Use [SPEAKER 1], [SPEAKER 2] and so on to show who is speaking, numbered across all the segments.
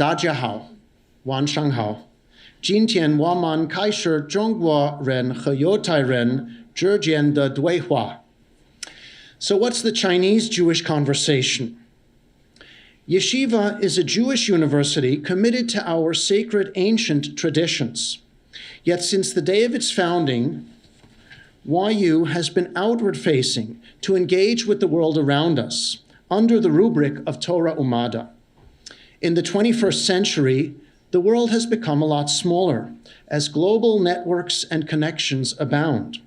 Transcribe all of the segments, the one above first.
[SPEAKER 1] 大家好，晚上好。今天我们开始中国人和犹太人之间的对话。So what's the Chinese-Jewish conversation? Yeshiva is a Jewish university committed to our sacred ancient traditions. Yet since the day of its founding, YU has been outward-facing to engage with the world around us under the rubric of Torah Umada. In the 21st century, the world has become a lot smaller as global networks and connections abound.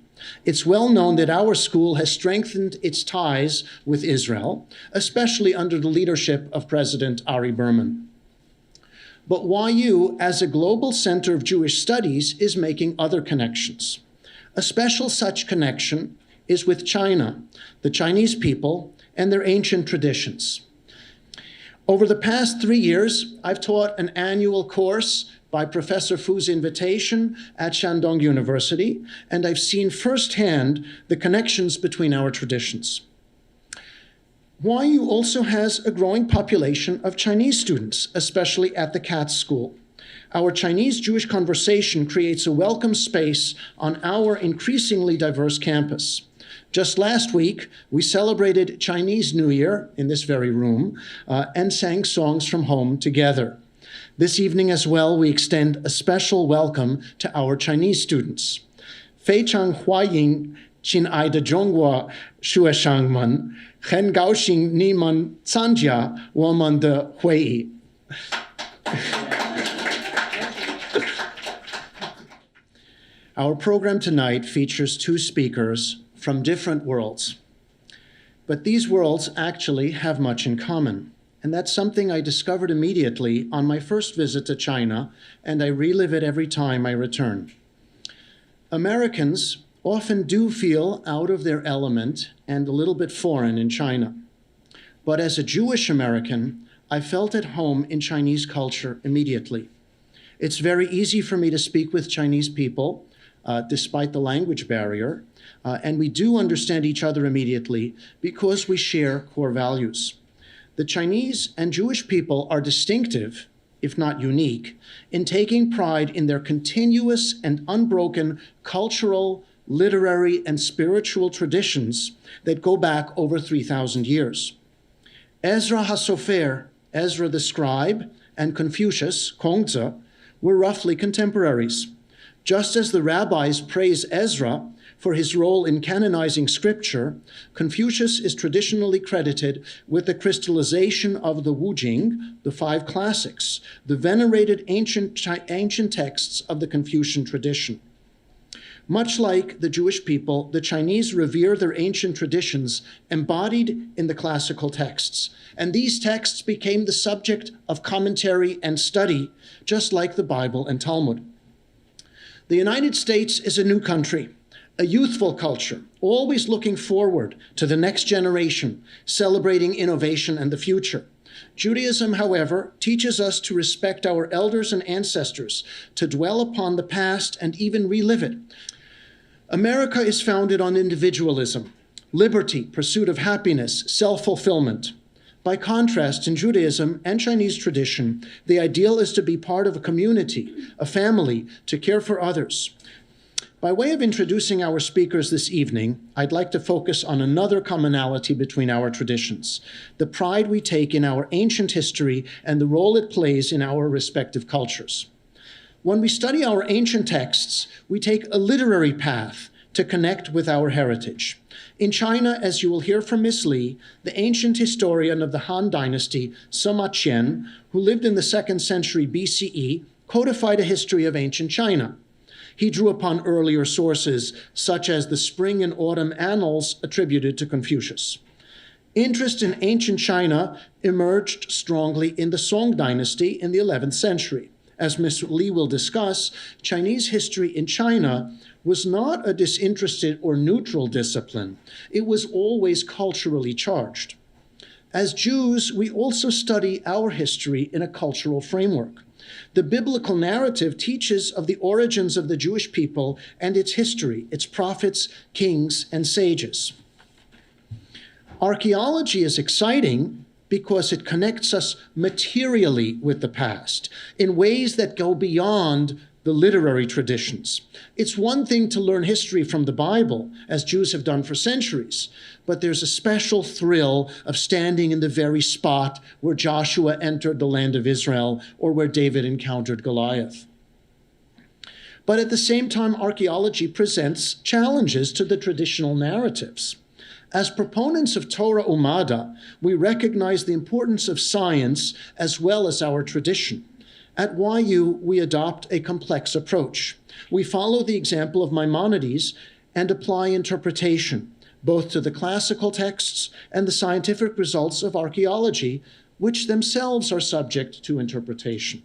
[SPEAKER 1] It's well known that our school has strengthened its ties with Israel, especially under the leadership of President Ari Berman. But YU, as a global center of Jewish studies, is making other connections. A special such connection is with China, the Chinese people, and their ancient traditions. Over the past 3 years, I've taught an annual course by Professor Fu's invitation at Shandong University, and I've seen firsthand the connections between our traditions. YU also has a growing population of Chinese students, especially at the Katz School. Our Chinese-Jewish conversation creates a welcome space on our increasingly diverse campus. Just last week, we celebrated Chinese New Year in this very room and sang songs from home together. This evening as well, we extend a special welcome to our Chinese students. 非常欢迎亲爱的中国学生们，很高兴你们参加我们的会议。Our program tonight features two speakers from different worlds. But these worlds actually have much in common. And that's something I discovered immediately on my first visit to China, and I relive it every time I return. Americans often do feel out of their element and a little bit foreign in China. But as a Jewish American, I felt at home in Chinese culture immediately. It's very easy for me to speak with Chinese people, despite the language barrier, and we do understand each other immediately because we share core values. The Chinese and Jewish people are distinctive, if not unique, in taking pride in their continuous and unbroken cultural, literary, and spiritual traditions that go back over 3,000 years. Ezra HaSofer, Ezra the scribe, and Confucius, Kongzi, were roughly contemporaries. Just as the rabbis praise Ezra for his role in canonizing scripture, Confucius is traditionally credited with the crystallization of the Wujing, the 5 classics, the venerated ancient texts of the Confucian tradition. Much like the Jewish people, the Chinese revere their ancient traditions embodied in the classical texts, and these texts became the subject of commentary and study, just like the Bible and Talmud. The United States is a new country, a youthful culture, always looking forward to the next generation, celebrating innovation and the future. Judaism, however, teaches us to respect our elders and ancestors, to dwell upon the past and even relive it. America is founded on individualism, liberty, pursuit of happiness, self-fulfillment. By contrast, in Judaism and Chinese tradition, the ideal is to be part of a community, a family, to care for others. By way of introducing our speakers this evening, I'd like to focus on another commonality between our traditions, the pride we take in our ancient history and the role it plays in our respective cultures. When we study our ancient texts, we take a literary path to connect with our heritage. In China, as you will hear from Ms. Li, the ancient historian of the Han Dynasty, Sima Qian, who lived in the 2nd century BCE, codified a history of ancient China. He drew upon earlier sources, such as the Spring and Autumn Annals attributed to Confucius. Interest in ancient China emerged strongly in the Song Dynasty in the 11th century. As Ms. Li will discuss, Chinese history in China was not a disinterested or neutral discipline. It was always culturally charged. As Jews, we also study our history in a cultural framework. The biblical narrative teaches of the origins of the Jewish people and its history, its prophets, kings, and sages. Archaeology is exciting because it connects us materially with the past in ways that go beyond the literary traditions. It's one thing to learn history from the Bible, as Jews have done for centuries, but there's a special thrill of standing in the very spot where Joshua entered the land of Israel or where David encountered Goliath. But at the same time, archaeology presents challenges to the traditional narratives. As proponents of Torah Umada, we recognize the importance of science as well as our tradition. At YU, we adopt a complex approach. We follow the example of Maimonides and apply interpretation, both to the classical texts and the scientific results of archaeology, which themselves are subject to interpretation.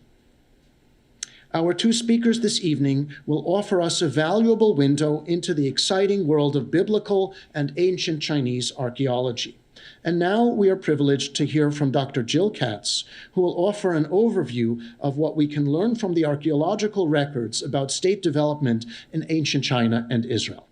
[SPEAKER 1] Our two speakers this evening will offer us a valuable window into the exciting world of biblical and ancient Chinese archaeology. And now we are privileged to hear from Dr. Jill Katz, who will offer an overview of what we can learn from the archaeological records about state development in ancient China and Israel.